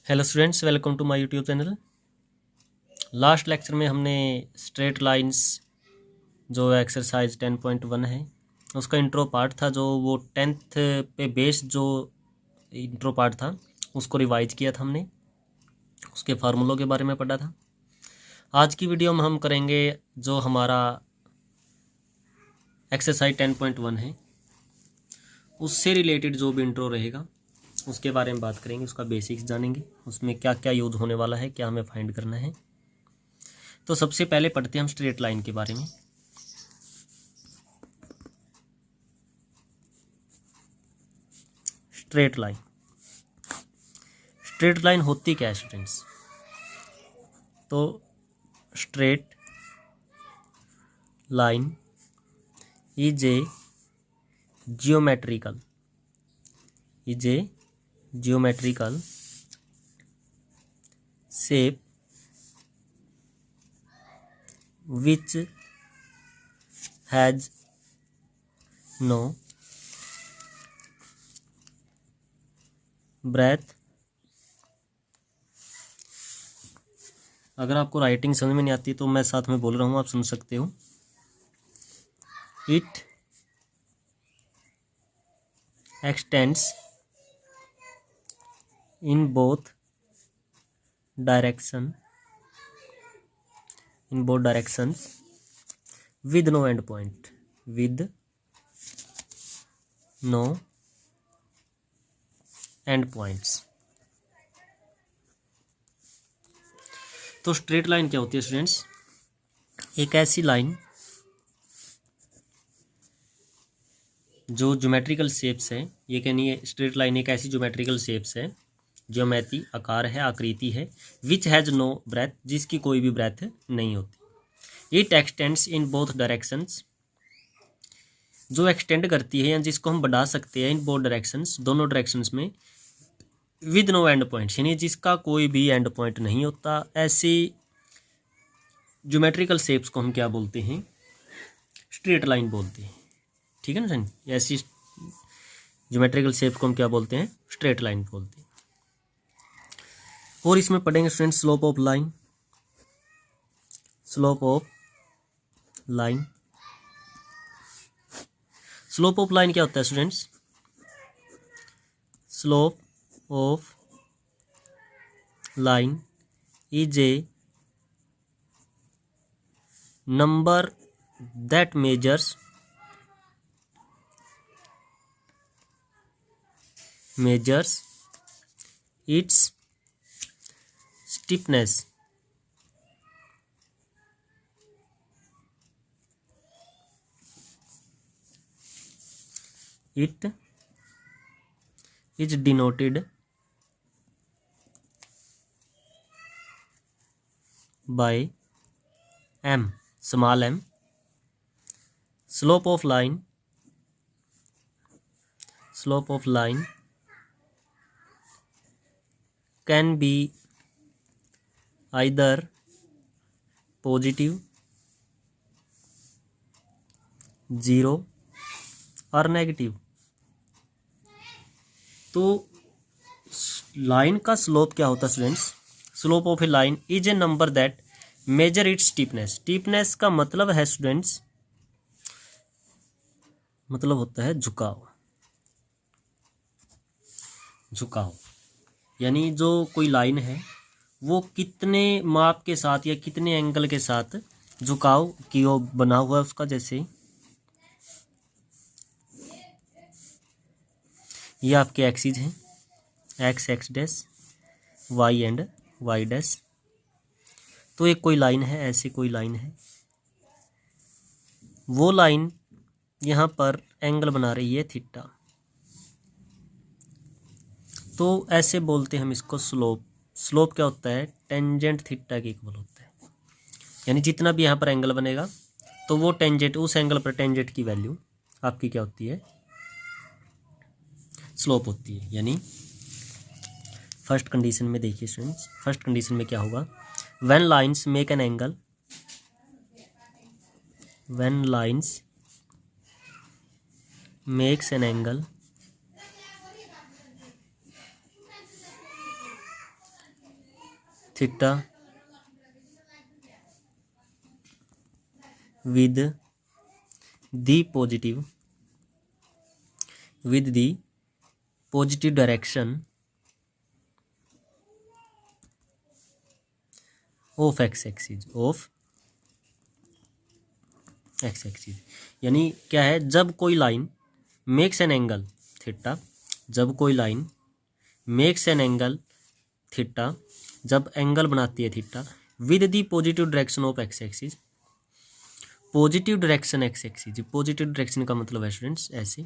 Hello students, welcome to my YouTube channel. Last lecture में हमने straight lines जो exercise 10.1 है उसका इंट्रो पार्ट था, जो वो 10th पे बेस्ड जो इंट्रो पार्ट था उसको रिवाइज किया था हमने, उसके फार्मूलों के बारे में पढ़ा था। आज की वीडियो में हम करेंगे जो हमारा एक्सरसाइज 10.1 है उससे रिलेटेड जो भी इंट्रो रहेगा उसके बारे में बात करेंगे, उसका बेसिक्स जानेंगे, उसमें क्या क्या यूज होने वाला है, क्या हमें फाइंड करना है। तो सबसे पहले पढ़ते हैं हम स्ट्रेट लाइन के बारे में। स्ट्रेट लाइन होती क्या है स्टूडेंट्स? तो straight line is A geometrical shape which has no breadth। अगर आपको राइटिंग समझ में नहीं आती तो मैं साथ में बोल रहा हूँ, आप सुन सकते हो। It extends in both directions with no end point। तो स्ट्रेट लाइन क्या होती है स्टूडेंट्स? एक ऐसी लाइन जो ज्योमेट्रिकल शेप्स है, ये कहनी स्ट्रेट लाइन एक ऐसी ज्योमेट्रिकल शेप्स है, ज्योमेट्री आकार है, आकृति है, विच हैज नो ब्रेथ, जिसकी कोई भी ब्रेथ नहीं होती। It extends in both directions, जो एक्सटेंड करती है या जिसको हम बढ़ा सकते हैं इन बोथ डायरेक्शंस, दोनों डायरेक्शंस में, विद नो एंड पॉइंट्स, यानी जिसका कोई भी एंड पॉइंट नहीं होता। ऐसी ज्योमेट्रिकल शेप्स को हम क्या बोलते हैं? स्ट्रेट लाइन बोलते हैं। ठीक है ना सर? ऐसी ज्योमेट्रिकल शेप को हम क्या बोलते हैं? स्ट्रेट लाइन बोलते हैं। और इसमें पढ़ेंगे student slope of line. Slope of line क्या होता है students? Slope of line is a number that measures its stiffness it is denoted by m, small m। slope of line can be either positive, 0 और negative. तो line का slope क्या होता है students? Slope of a line is a number that measure its steepness. Steepness का मतलब है students, मतलब होता है झुकाव। यानी जो कोई लाइन है वो कितने माप के साथ या कितने एंगल के साथ झुकाव की वो बना हुआ है उसका। जैसे ये आपके एक्सिस हैं, X dash, Y and Y dash. तो एक कोई लाइन है, ऐसी कोई लाइन है, वो लाइन यहाँ पर एंगल बना रही है थीटा। तो ऐसे बोलते हैं हम इसको स्लोप क्या होता है? टेंजेंट थीटा के इक्वल होता है। यानी जितना भी यहाँ पर एंगल बनेगा तो वो टेंजेंट, उस एंगल पर टेंजेंट की वैल्यू आपकी क्या होती है? स्लोप होती है। यानी फर्स्ट कंडीशन में देखिए स्टूडेंट्स, फर्स्ट कंडीशन में क्या होगा? When lines make an angle, when lines makes an angle theta with the positive direction of x-axis यानी क्या है, जब कोई line makes an angle theta, जब कोई line makes an angle theta, जब एंगल बनाती है theta with the positive direction of x axis, positive direction x axis, positive direction का मतलब है स्टूडेंट्स ऐसे,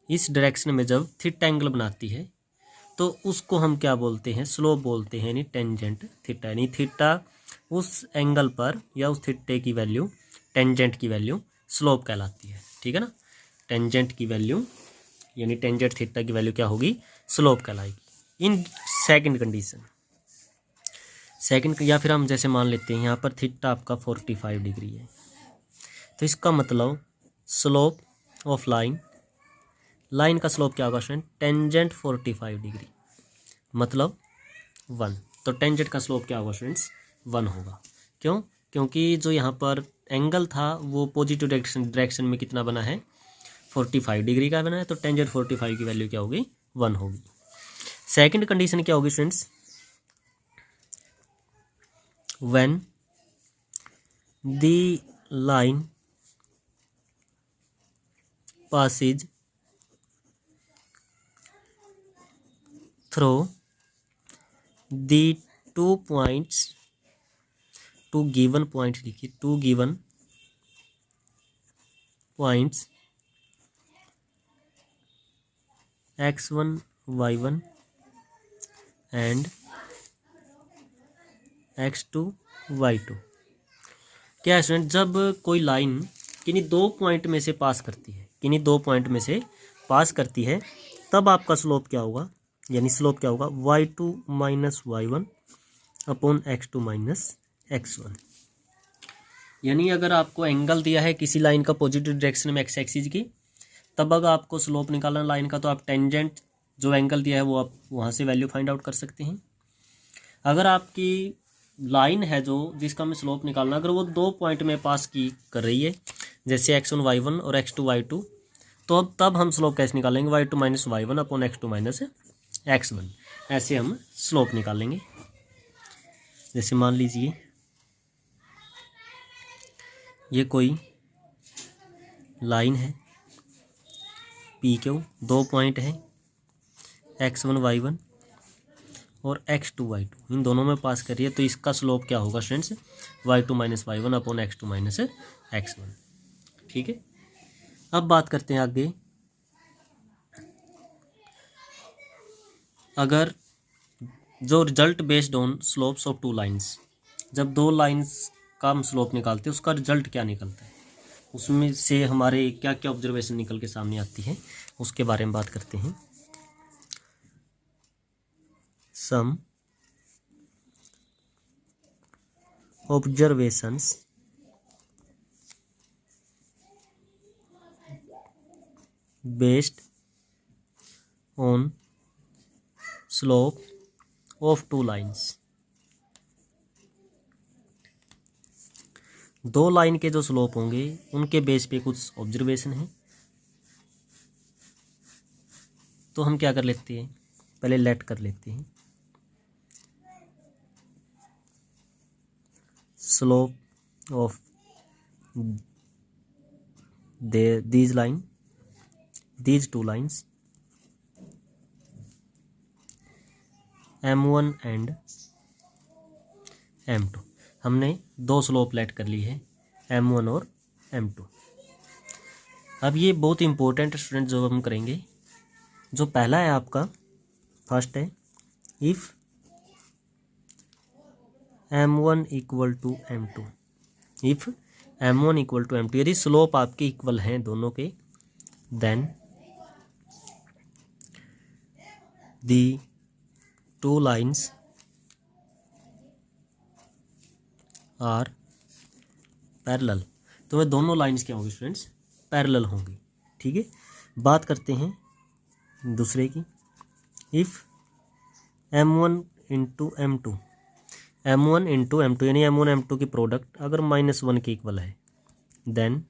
इस डायरेक्शन में जब थीटा एंगल बनाती है तो उसको हम क्या बोलते हैं, स्लोप बोलते हैं, यानी टेंजेंट थीटा, यानी थीटा उस एंगल पर या उस थीटे की वैल्यू, टेंजेंट की वैल्यू स्लोप कहलाती है, ठीक है ना। टेंजेंट की वैल्यू यानी टेंजेंट थीटा की वैल्यू क्या होगी, स्लोप कहलाएगी। इन सेकंड कंडीशन, सेकंड, या फिर हम जैसे मान लेते हैं यहाँ पर थीटा आपका 45 डिग्री है, तो इसका मतलब स्लोप ऑफ लाइन, लाइन का स्लोप क्या होगा स्टूडेंट, टेंजेंट 45 डिग्री मतलब 1, तो टेंजेंट का स्लोप क्या होगा स्टूडेंट्स, 1 होगा। क्यों, क्योंकि जो यहाँ पर एंगल था वो पॉजिटिव डायरेक्शन में कितना बना है, 45 डिग्री का बना है, तो टेंजेंट 45 की वैल्यू क्या होगी, 1 होगी। सेकंड कंडीशन क्या होगी students, when the line passes through the 2 points, 2 given points लिखिए, 2 given points x1 y1 and x2 y2। क्या है स्टूडेंट, जब कोई लाइन किन्हीं 2 पॉइंट में से पास करती है, किन्हीं 2 पॉइंट में से पास करती है, तब आपका स्लोप क्या होगा, यानी स्लोप क्या होगा, y2 minus y1 upon x2 minus x1। यानी अगर आपको एंगल दिया है किसी लाइन का पॉजिटिव डायरेक्शन में एक्स एक्सिस की, तब अगर आपको स्लोप निकालना लाइन का, तो आप टेंजेंट जो एंगल दिया है वो आप वहाँ से वैल्यू फाइंड आउट कर सकते हैं। अगर आपकी लाइन है जो जिसका हमें स्लोप निकालना, अगर वो 2 पॉइंट में पास की कर रही है, जैसे x1 y1 और x2 y2, तो अब तब हम स्लोप कैसे निकालेंगे, y2 minus y1 upon x2 minus x1, ऐसे हम स्लोप निकालेंगे। जैसे मान लीजिए ये कोई लाइन है पी क्यू, 2 पॉइंट है x1 y1 और x2 y2, इन दोनों में पास करिए, तो इसका स्लोप क्या होगा students, y2 minus y1 upon x2 minus x1, ठीक है। अब बात करते हैं आगे, अगर जो result based on slopes of 2 lines, जब 2 लाइंस का हम स्लोप निकालते हैं उसका रिजल्ट क्या निकलता है, उसमें से हमारे क्या क्या ऑब्जर्वेशन निकल के सामने आती है, उसके बारे में बात करते हैं। Some observations based on slope of 2 lines, 2 line के जो स्लोप होंगे उनके बेस पे कुछ ऑब्जर्वेशन है, तो हम क्या कर लेते हैं, पहले लेट कर लेते हैं slope of these line, these 2 lines M1 and M2, हमने 2 स्लोप लेट कर ली है M1 और M2। अब ये बहुत इंपॉर्टेंट स्टूडेंट जो हम करेंगे, जो पहला है आपका फर्स्ट है, if M1 equal to M2, if M1 equal to M2, यदि स्लोप आपके इक्वल हैं दोनों के, then the 2 lines are parallel, तो वह दोनों लाइन्स क्या होंगी स्टूडेंट्स, पैरेलल होंगी, ठीक है। बात करते हैं दूसरे की, if M1 into M2 m1 into m2 यानी m1 m2 की प्रोडक्ट अगर -1 के इक्वल है, then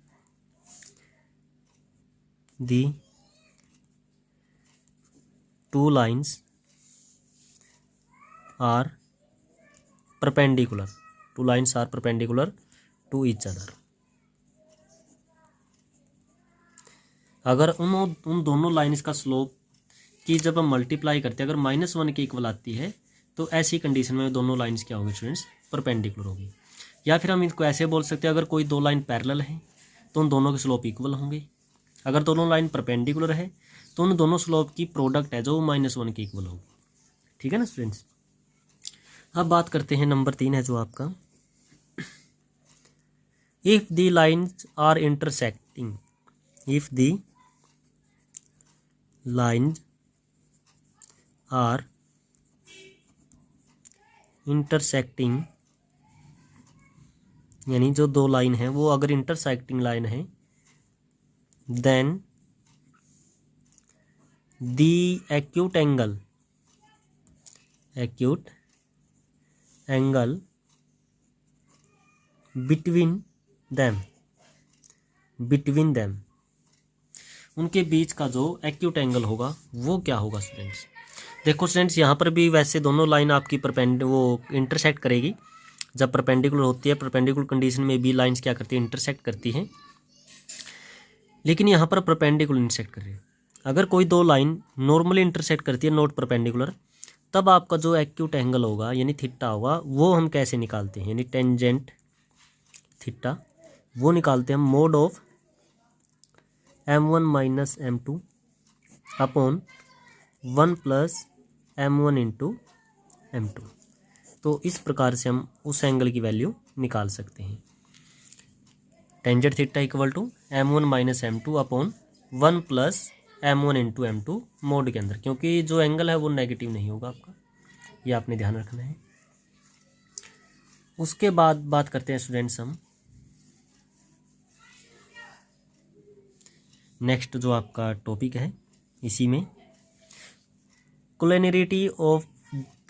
the two lines are perpendicular, two lines are perpendicular to each other. अगर उन दोनों लाइन्स का स्लोप की जब हम मल्टीप्लाई करते हैं अगर -1 के इक्वल आती है तो ऐसी कंडीशन में दोनों लाइन्स क्या होगी स्टूडेंट्स, परपेंडिकुलर होगी। या फिर हम इसको ऐसे बोल सकते हैं अगर कोई दो लाइन पैरेलल है तो उन दोनों के स्लोप इक्वल होंगे। अगर दोनों लाइन परपेंडिकुलर है तो उन दोनों स्लोप की प्रोडक्ट है जो -1 के इक्वल होगी। ठीक है ना स्टूडेंट्स। अब बात करते हैं नंबर 3 है जो आपका, if the lines are intersecting, if the lines are intersecting, यानी जो दो लाइन है वो अगर इंटरसेक्टिंग लाइन है, then the acute angle between them, उनके बीच का जो एक्यूट एंगल होगा वो क्या होगा स्टूडेंट्स। देखो स्टूडेंट्स यहाँ पर भी वैसे दोनों लाइन आपकी वो इंटरसेक्ट करेगी जब परपेंडिकुलर होती है। परपेंडिकुलर कंडीशन में भी लाइंस क्या करती है, इंटरसेक्ट करती हैं, लेकिन यहाँ पर परपेंडिकुलर इंटरसेक्ट कर रही है। अगर कोई दो लाइन नॉर्मली इंटरसेक्ट करती है नॉट परपेंडिकुलर, तब आपका जो एक्यूट एंगल होगा यानी थीटा होगा वो हम कैसे निकालते हैं, यानी टेंजेंट थीटा वो निकालते हैं हम mode of m1 minus m2 upon 1 plus m1 into m2। तो इस प्रकार से हम उस एंगल की वैल्यू निकाल सकते हैं। Tangent theta equal to m1 minus m2 upon 1 plus m1 into m2 mod के अंदर, क्योंकि जो एंगल है वो नेगेटिव नहीं होगा आपका, ये आपने ध्यान रखना है। उसके बाद बात करते हैं स्टूडेंट्स हम नेक्स्ट जो आपका टॉपिक है इसी में, कोलिनियरिटी ऑफ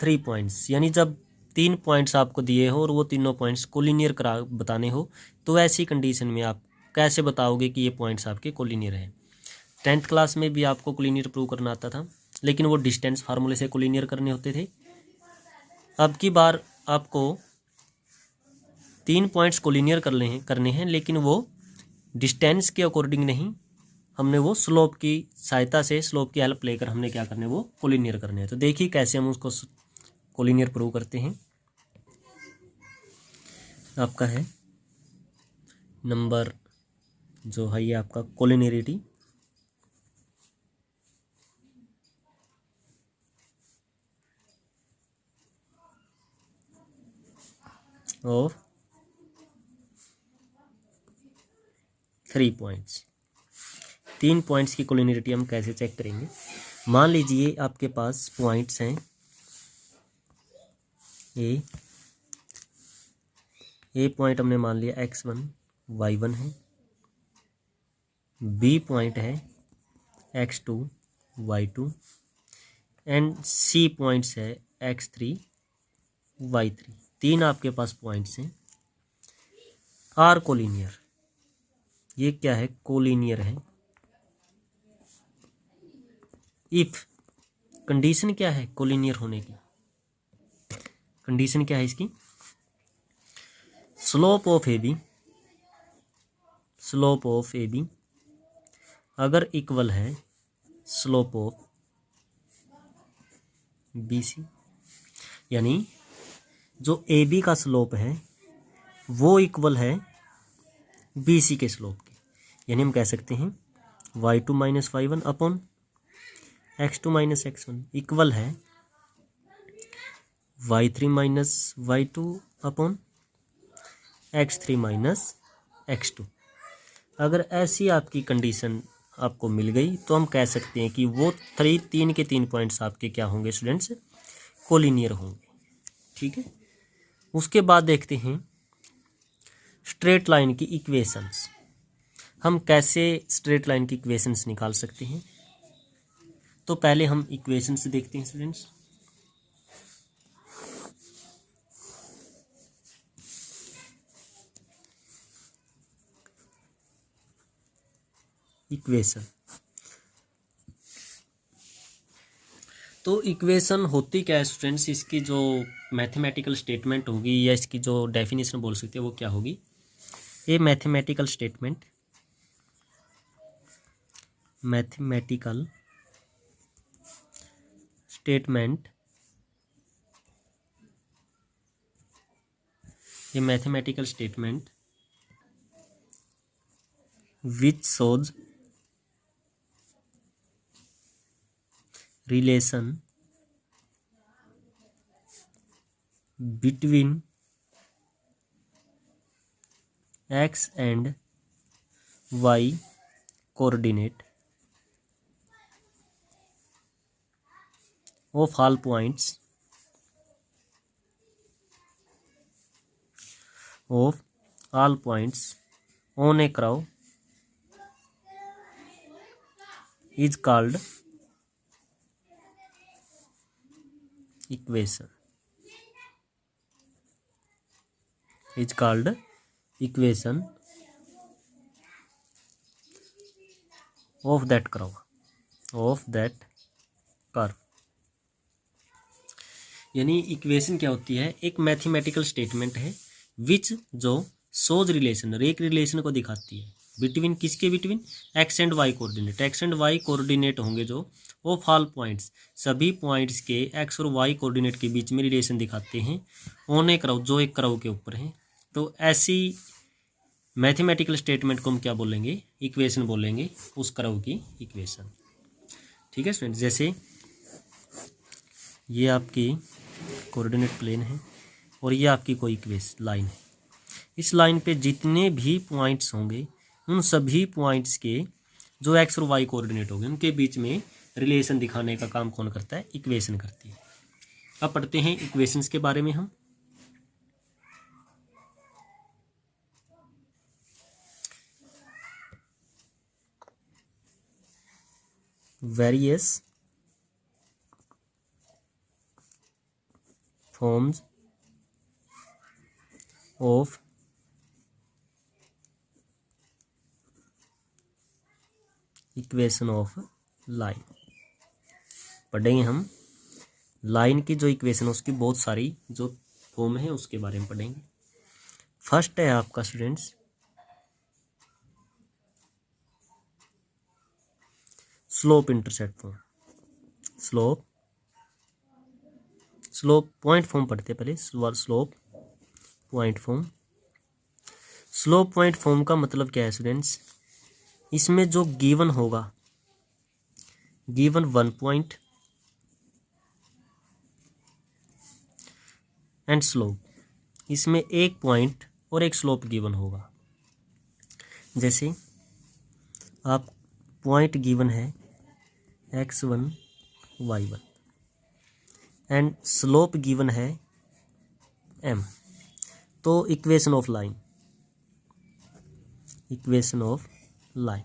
3 पॉइंट्स, यानी जब 3 पॉइंट्स आपको दिए हो और वो तीनों पॉइंट्स कोलिनियर करा बताने हो तो ऐसी कंडीशन में आप कैसे बताओगे कि ये पॉइंट्स आपके कोलिनियर हैं। 10th क्लास में भी आपको कोलिनियर प्रूव करना आता था, लेकिन वो डिस्टेंस फार्मूले से कोलिनियर करने होते थे। अब की बार आपको 3 पॉइंट्स कोलिनियर करने हैं, लेकिन वो डिस्टेंस के अकॉर्डिंग नहीं, हमने वो स्लोप की सहायता से, स्लोप की हेल्प लेकर हमने क्या करने वो कोलिनियर करने हैं। तो देखिए कैसे हम उसको कोलिनियर प्रूव करते हैं। आपका है नंबर जो है ये आपका कोलिनियरिटी ऑफ 3 पॉइंट्स। 3 पॉइंट्स की कोलिनियरिटी हम कैसे चेक करेंगे। मान लीजिए आपके पास पॉइंट्स हैं ए पॉइंट हमने मान लिया x1 y1 है, बी पॉइंट है x2 y2 and C points है x3 y3। 3 आपके पास पॉइंट्स हैं, आर कोलिनियर, ये क्या है कोलिनियर है। इफ कंडीशन क्या है कोलिनियर होने की, कंडीशन क्या है इसकी, स्लोप ऑफ ए बी अगर इक्वल है स्लोप ऑफ बी सी, यानी जो ए बी का स्लोप है वो इक्वल है बी सी के स्लोप के, यानी हम कह सकते हैं y2 minus y1 upon x2 minus x1 equal है y3 minus y2 upon x3 minus x2। अगर ऐसी आपकी कंडीशन आपको मिल गई तो हम कह सकते हैं कि वो 3 के 3 पॉइंट्स आपके क्या होंगे स्टूडेंट्स, कोलिनियर होंगे। ठीक है। उसके बाद देखते हैं स्ट्रेट लाइन की इक्वेशंस। हम कैसे स्ट्रेट लाइन की इक्वेशंस निकाल सकते हैं, तो पहले हम इक्वेशंस देखते हैं स्टूडेंट्स। इक्वेशन। तो इक्वेशन होती क्या है स्टूडेंट्स, इसकी जो मैथमेटिकल स्टेटमेंट होगी या इसकी जो डेफिनेशन बोल सकते हैं वो क्या होगी। ये मैथमेटिकल स्टेटमेंट, मैथमेटिकल स्टेटमेंट, ये mathematical statement which shows relation between x and y coordinate of all points on a curve is called equation, of that curve। यानी इक्वेशन क्या होती है, एक मैथमेटिकल स्टेटमेंट है विच जो सोज रिलेशन, एक रिलेशन को दिखाती है बिटवीन, किसके between, X and Y coordinate. X and Y coordinate होंगे जो ऑफ ऑल पॉइंट्स, सभी पॉइंट्स के एक्स और वाई कोऑर्डिनेट के बीच में रिलेशन दिखाते हैं ऑन ए कर्व, जो एक कर्व के ऊपर है। तो ऐसी मैथमेटिकल स्टेटमेंट को हम क्या बोलेंगे, इक्वेशन बोलेंगे, उस कर्व की इक्वेशन। ठीक है स्टूडेंट, जैसे ये आपकी कोऑर्डिनेट प्लेन है और ये आपकी कोई इक्वेशन लाइन है। इस लाइन पे जितने भी पॉइंट्स होंगे उन सभी पॉइंट्स के जो एक्स और वाई कोऑर्डिनेट होंगे उनके बीच में रिलेशन दिखाने का काम कौन करता है, इक्वेशन करती है। अब पढ़ते हैं इक्वेशंस के बारे में हम। Various forms of equation of line पढ़ेंगे हम। लाइन की जो इक्वेशन है उसकी बहुत सारी जो फॉर्म है उसके बारे में पढ़ेंगे। फर्स्ट है आपका students slope intercept form. Slope point form पढ़ते हैं पहले, slope point form. Slope point form का मतलब क्या है स्टूडेंट्स, इसमें जो गिवन होगा, गिवन 1 पॉइंट एंड स्लोप, इसमें एक पॉइंट और एक स्लोप गिवन होगा। जैसे आप पॉइंट गिवन है x1 y1 and slope given है m। तो इक्वेशन ऑफ लाइन,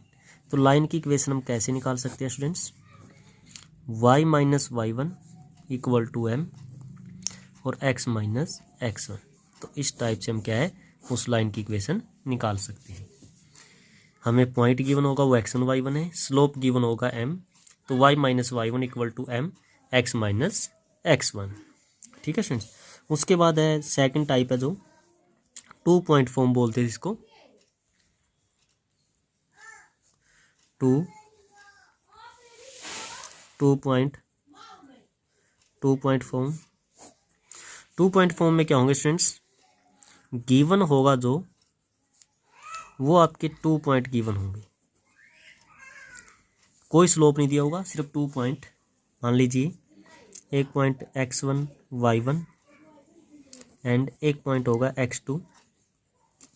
तो लाइन की इक्वेशन हम कैसे निकाल सकते हैं students, y minus y1 equal to m और x माइनस x1। तो इस टाइप से हम क्या है उस लाइन की इक्वेशन निकाल सकते हैं। हमें पॉइंट गिवन होगा वो x1 y1 है, स्लोप गिवन होगा m, तो y minus y1 equal to m x minus x1। ठीक है स्टूडेंट्स, उसके बाद है सेकंड टाइप है जो 2 पॉइंट फॉर्म बोलते हैं इसको, 2 पॉइंट फॉर्म। 2 पॉइंट फॉर्म में क्या होंगे स्टूडेंट्स, गिवन होगा जो वो आपके 2 पॉइंट गिवन होंगे, कोई स्लोप नहीं दिया होगा, सिर्फ 2 पॉइंट। मान लीजिए एक पॉइंट x1 y1 एंड एक पॉइंट होगा x2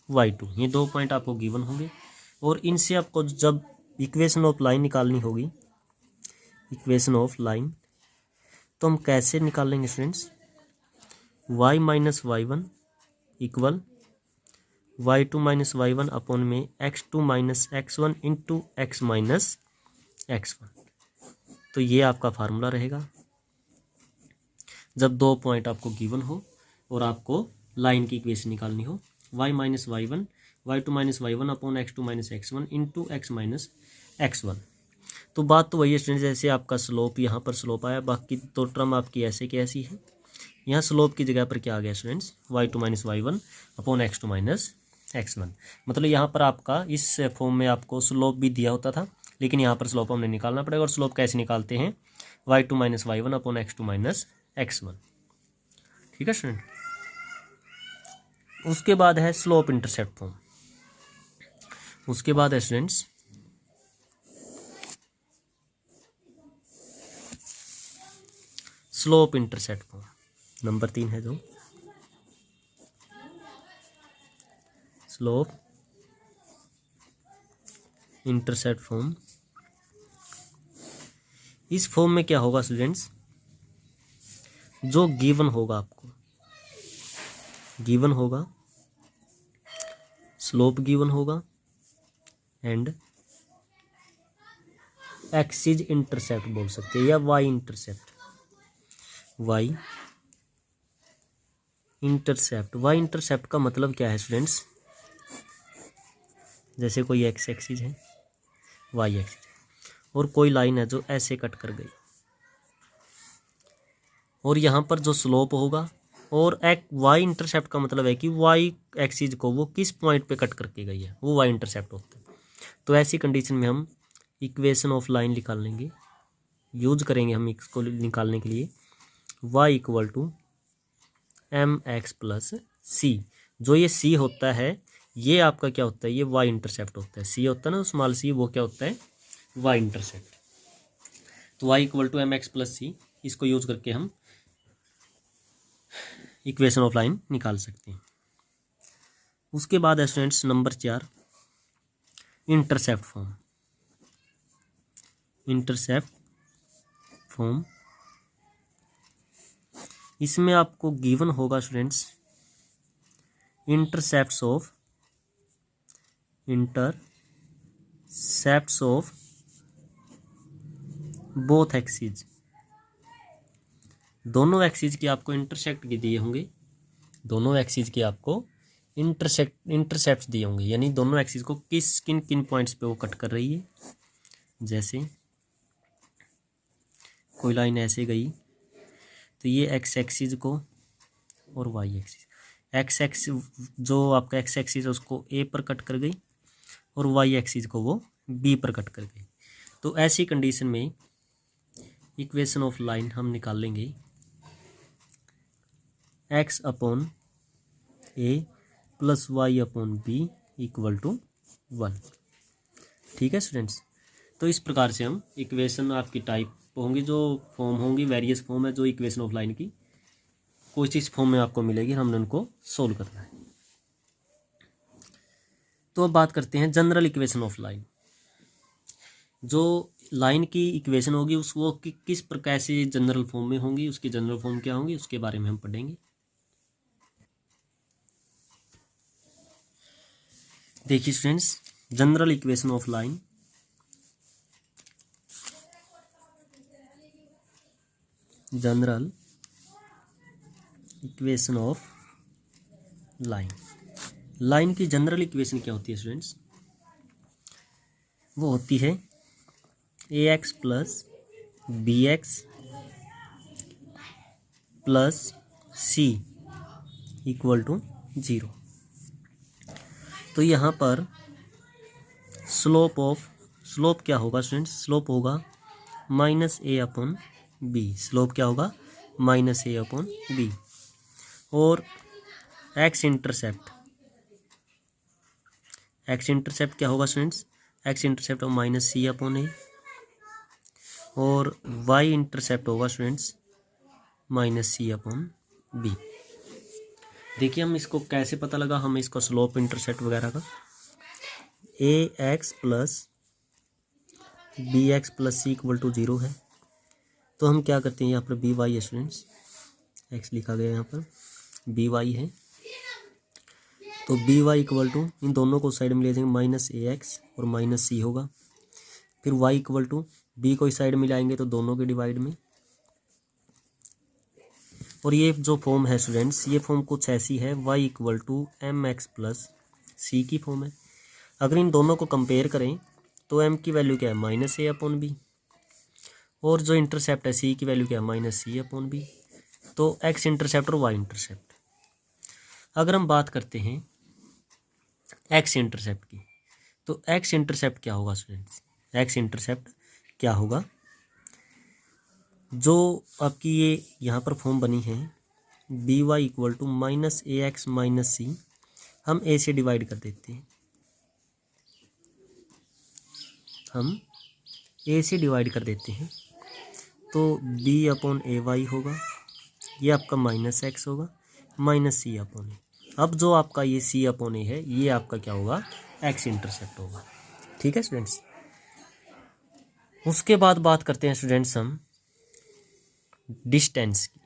y2। ये 2 पॉइंट आपको गिवन होंगे और इनसे आपको जब इक्वेशन ऑफ लाइन निकालनी होगी, इक्वेशन ऑफ लाइन, तो हम कैसे निकालेंगे students, y minus y1 equal y2 minus y1 upon में x2 minus x1 into x minus x1। तो ये आपका फार्मूला रहेगा जब 2 पॉइंट आपको गिवन हो और आपको लाइन की इक्वेशन निकालनी हो। y minus y1 y2 minus y1 upon x2 minus x1 into x minus x1। तो बात तो वही है स्टूडेंट, जैसे आपका स्लोप यहाँ पर स्लोप आया, बाकी तो टर्म आपकी ऐसे की ऐसी है। यहाँ स्लोप की जगह पर क्या आ गया students, y2 minus y1 upon x2 minus x1। मतलब यहाँ पर आपका इस फॉर्म में आपको स्लोप भी दिया होता था, लेकिन यहाँ पर स्लोप हमने निकालना पड़ेगा। और स्लोप कैसे निकालते हैं, y2 minus y1 upon x2 minus x1। ठीक है स्टूडेंट। उसके बाद है स्लोप इंटरसेप्ट फॉर्म। उसके बाद है students slope intercept form, number 3 है जो स्लोप इंटरसेप्ट फॉर्म। इस फॉर्म में क्या होगा स्टूडेंट्स, जो गिवन होगा, आपको गिवन होगा, स्लोप गिवन होगा एंड एक्सिस इंटरसेप्ट बोल सकते हैं, या Y intercept. Y intercept, Y intercept का मतलब क्या है स्टूडेंट्स, जैसे कोई एक्स एक्सिस है, वाई एक्सिस है, और कोई लाइन है जो ऐसे कट कर गई, और यहाँ पर जो स्लोप होगा, और एक वाई इंटरसेप्ट का मतलब है कि वाई एक्सिस को वो किस पॉइंट पे कट करके गई है, वो वाई इंटरसेप्ट होता है। तो ऐसी कंडीशन में हम इक्वेशन ऑफ लाइन निकाल लेंगे, यूज करेंगे हम इसको निकालने के लिए, y equal to m x plus c. जो ये c होता है, ये आपका क्या होता है, ये y इंटरसेप्ट होता है। c होता है ना स्मॉल c, वो क्या होता है, y इंटरसेप्ट। तो y equal to m x plus c, इसको यूज करके हम इक्वेशन ऑफ लाइन निकाल सकते हैं। उसके बाद है students number 4 intercept form. Intercept form, इसमें आपको गिवन होगा students intercepts of both axis. दोनों एक्सिस की आपको इंटरसेक्ट दिए होंगे, दोनों एक्सिस की आपको इंटरसेप्ट दिए होंगे, यानी दोनों एक्सिस को किन किन पॉइंट्स पे वो कट कर रही है। जैसे कोई लाइन ऐसे गई, तो ये एक्स एक्सिस को और वाई एक्सिस, एक्स एक्सिस जो आपका एक्स एक्सिस है उसको ए पर कट कर गई, और वाई एक्सिस को वो बी पर कट कर गई। तो ऐसी कंडीशन में इक्वेशन ऑफ लाइन हम निकाल लेंगे X upon A plus Y upon B equal to 1। ठीक है स्टूडेंट्स। तो इस प्रकार से हम इक्वेशन आपकी टाइप होंगी, जो फॉर्म होंगी, वेरियस फॉर्म है जो इक्वेशन ऑफ लाइन की, कुछ इस फॉर्म में आपको मिलेगी, हमने उनको सोल्व करना है। तो अब बात करते हैं जनरल इक्वेशन ऑफ लाइन। जो लाइन की इक्वेशन होगी उस वो किस प्रकार से जनरल फॉर्म में होंगी, उसकी जनरल फॉर्म क्या होंगी, उसके बारे में हम पढ़ेंगे। देखिए students, general equation of line, general equation of line, line की जनरल इक्वेशन क्या होती है स्टूडेंट्स, वो होती है a x plus b x plus C equal to 0। तो यहाँ पर स्लोप क्या होगा स्टूडेंट्स, स्लोप होगा minus a upon b. Slope क्या होगा, माइनस ए अपॉन बी। और एक्स इंटरसेप्ट क्या होगा स्टूडेंट्स, एक्स इंटरसेप्ट होगा माइनस सी अपॉन ए। और वाई इंटरसेप्ट होगा students minus c upon B. देखिए हम इसको कैसे पता लगा, हमें इसको स्लोप इंटरसेप्ट वगैरह का, a x plus b x plus C equal to 0 है। तो हम क्या करते हैं, यहाँ पर बी वाई है स्टूडेंट्स, एक्स लिखा गया यहाँ पर, बी वाई है। तो बी वाई इक्वल टू, इन दोनों को साइड में ले जाएंगे, माइनस ए एक्स और माइनस सी होगा। फिर वाई इक्वल टू, बी को इस साइड में लाएंगे तो दोनों के डिवाइड में। और ये जो फॉर्म है स्टूडेंट्स, ये फॉर्म कुछ ऐसी है, y equal to m x plus c की फॉर्म है। अगर इन दोनों को कंपेयर करें तो m की वैल्यू क्या है माइनस ए अपॉन बी, और जो इंटरसेप्ट है c की वैल्यू क्या है माइनस सी अपॉन बी। तो x इंटरसेप्ट और y इंटरसेप्ट। अगर हम बात करते हैं x इंटरसेप्ट की, तो x इंटरसेप्ट क्या होगा स्टूडेंट्स, x इंटरसेप्ट क्या होगा, जो आपकी ये यहाँ पर फॉर्म बनी है b y equal to minus a x minus c, हम a से डिवाइड कर देते हैं, हम a से डिवाइड कर देते हैं, तो b अपॉन ए वाई होगा, ये आपका माइनस एक्स होगा, माइनस सी अपॉन ए। अब जो आपका ये c अपॉन ए है, ये आपका क्या होगा x इंटरसेप्ट होगा। ठीक है स्टूडेंट्स। उसके बाद बात करते हैं स्टूडेंट्स हम डिस्टेंस की।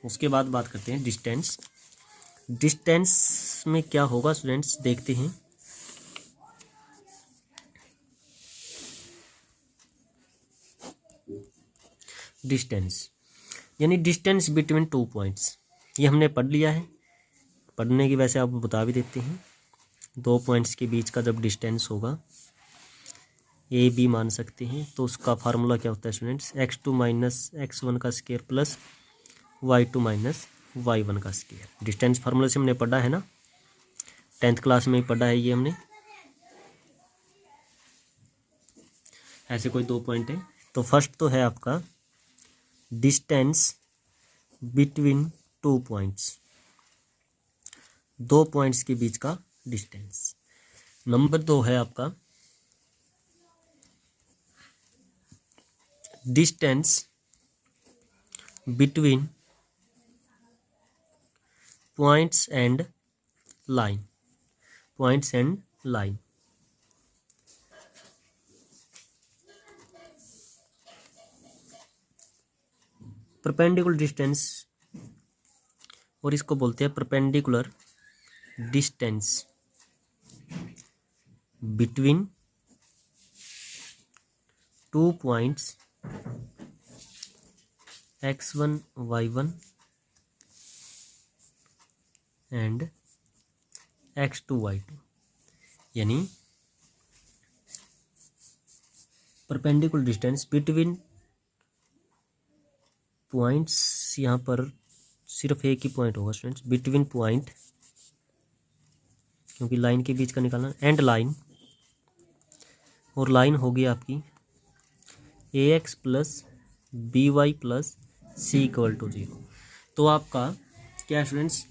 उसके बाद बात करते हैं डिस्टेंस। डिस्टेंस में क्या होगा स्टूडेंट्स, देखते हैं। डिस्टेंस यानी डिस्टेंस बिटवीन टू पॉइंट्स, ये हमने पढ़ लिया है। पढ़ने की वैसे आपको बता भी देते हैं, दो पॉइंट्स के बीच का जब डिस्टेंस होगा ए बी मान सकते हैं, तो उसका फार्मूला क्या होता है स्टूडेंट्स, x2 माइनस x1 का square plus y2 minus y1 का स्क्वायर। डिस्टेंस फार्मूला से हमने पढ़ा है ना, 10th क्लास में ही पढ़ा है ये हमने। ऐसे कोई दो पॉइंट है, तो फर्स्ट तो है आपका डिस्टेंस बिटवीन टू पॉइंट्स, दो पॉइंट्स के बीच का डिस्टेंस। नंबर 2 है आपका distance between points and line, points and line. Perpendicular distance, और इसको बोलते हैं perpendicular distance between two points x1 y1 and x2 y2, यानी परपेंडिकुलर डिस्टेंस बिटवीन पॉइंट्स, यहाँ पर सिर्फ एक ही पॉइंट होगा स्टूडेंट्स, बिटवीन पॉइंट, क्योंकि लाइन के बीच का निकालना, एंड लाइन, और लाइन होगी आपकी a x plus B Y plus C equal to 0। तो आपका क्या स्टूडेंट्स,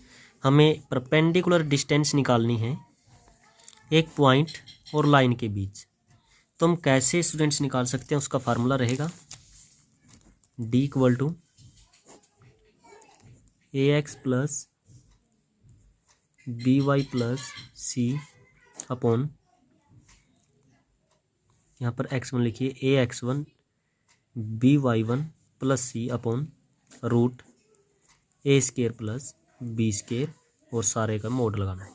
हमें परपेंडिकुलर डिस्टेंस निकालनी है एक पॉइंट और लाइन के बीच। तो हम कैसे स्टूडेंट्स निकाल सकते हैं, उसका फार्मूला रहेगा D equal to A x plus B Y plus C upon, यहाँ पर x1 लिखिए, A x1 B y1 plus C upon root A square plus B square, और सारे का मोड लगाना है।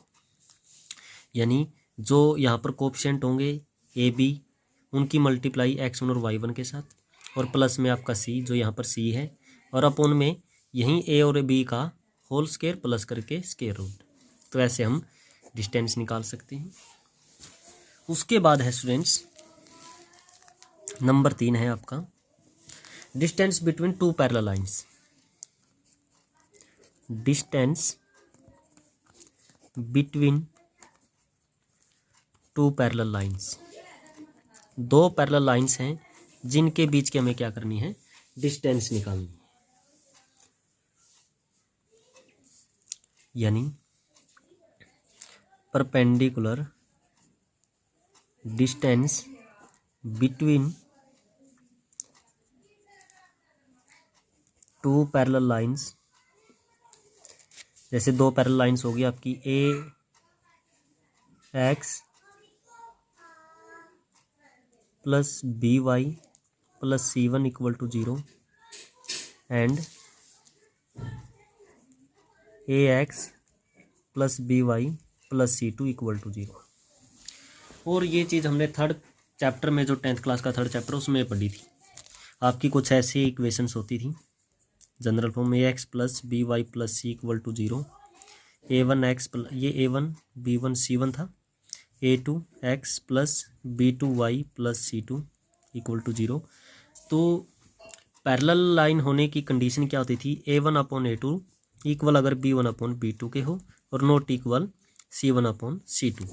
यानी जो यहाँ पर कोफिशिएंट होंगे ए बी, उनकी मल्टीप्लाई x1 और y1 के साथ, और प्लस में आपका c जो यहाँ पर c है, और अपॉन में यहीं a और b का होल स्केयर प्लस करके स्केयर रूट। तो ऐसे हम डिस्टेंस निकाल सकते हैं। उसके बाद है स्टूडेंट्स नंबर 3 है आपका distance between two parallel lines. Distance between two parallel lines, दो पैरेलल लाइंस हैं जिनके बीच की हमें क्या करनी है, डिस्टेंस निकालनी है। यानी perpendicular distance between two parallel lines, जैसे दो पैरेलल लाइंस होगी आपकी a x plus B Y plus c one equal to 0 and a x plus B Y plus c two equal to 0। और ये चीज़ हमने थर्ड चैप्टर में, जो 10th class का थर्ड चैप्टर, उसमें पढ़ी थी। आपकी कुछ ऐसी इक्वेशंस होती थी general form, A x plus B Y plus C equal to 0, A one X, ये A one B one C one था, a2x plus b2y plus c2 equal to 0। तो पैरेलल लाइन होने की कंडीशन क्या होती थी, a1/a2 इक्वल अगर b1/b2 के हो और नॉट इक्वल c1/c2।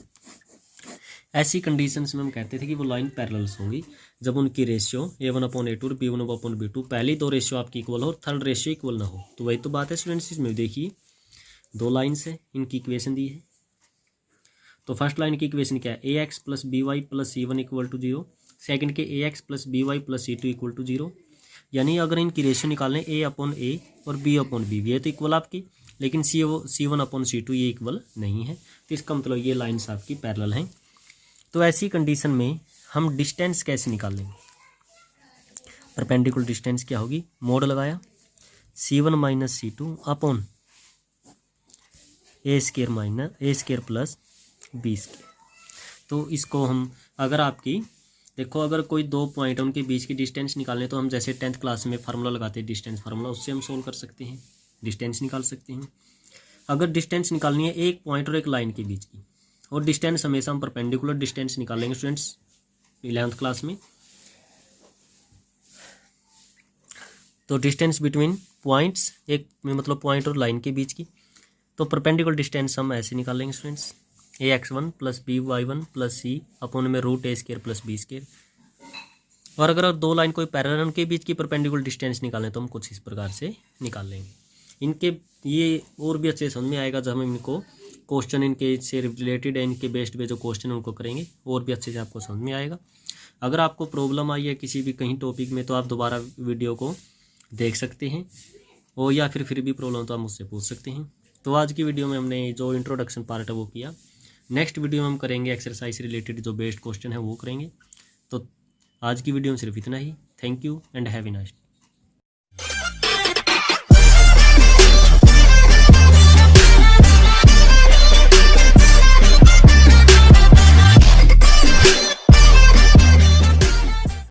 ऐसी कंडीशंस में हम कहते थे कि वो लाइन पैरेलल्स होंगी जब उनकी रेशियो a1/a2 और b1/b2 पहली दो रेशियो आपकी इक्वल हो और थर्ड रेशियो इक्वल ना हो। तो वही तो बात है स्टूडेंट्स, इसमें देखिए दो लाइन्स है, इनकी इक्वेशन दी है। तो फर्स्ट लाइन की इक्वेशन क्या है, ax plus B Y plus c1 equal to 0। Second के ax plus B Y plus c2 equal to 0। यानी अगर इनकी रेशियो निकालें a/a और b/b, ये तो इक्वल आपकी, लेकिन c1/c2 ये इक्वल नहीं है। तो इसका मतलब ये लाइन्स आपकी पैरेलल हैं। तो ऐसी कंडीशन में हम डिस्टेंस कैसे निकालेंगे, परपेंडिकुलर डिस्टेंस क्या होगी, मोड लगाया c1 minus c2 upon a² plus b²। तो इसको हम अगर आपकी देखो, अगर कोई दो पॉइंट है उनके बीच की डिस्टेंस निकालने, तो हम जैसे 10th क्लास में फार्मूला लगाते हैं डिस्टेंस फार्मूला, उससे हम सोल्व कर सकते हैं, डिस्टेंस निकाल सकते हैं। अगर डिस्टेंस निकालनी है एक पॉइंट और एक लाइन के बीच की, और डिस्टेंस हमेशा हम परपेंडिकुलर डिस्टेंस निकालेंगे स्टूडेंट्स 11th क्लास में। तो डिस्टेंस बिटवीन पॉइंट्स, एक में मतलब पॉइंट और लाइन के बीच की, तो परपेंडिकुलर डिस्टेंस हम ऐसे निकालेंगे students, ax1 plus by1 plus c upon में √a² प्लस b²। और अगर दो लाइन कोई पैरेलल उनके बीच की परपेंडिकुलर डिस्टेंस निकालें तो हम कुछ इस प्रकार से निकाल लेंगे। इनके ये और भी अच्छे समझ में आएगा जब हम इनको क्वेश्चन इनके से रिलेटेड है, इनके बेस्ड पे जो क्वेश्चन उनको करेंगे और भी अच्छे से आपको समझ में आएगा। अगर आपको प्रॉब्लम आई है किसी भी कहीं टॉपिक में, तो आप दोबारा वीडियो को देख सकते हैं, और या फिर भी प्रॉब्लम तो आप मुझसे पूछ सकते हैं। तो आज की वीडियो में हमने जो इंट्रोडक्शन पार्ट है वो किया। नेक्स्ट वीडियो में हम करेंगे एक्सरसाइज रिलेटेड जो बेस्ड क्वेश्चन है वो करेंगे। तो आज की वीडियो में सिर्फ इतना ही। Thank you and have a nice day.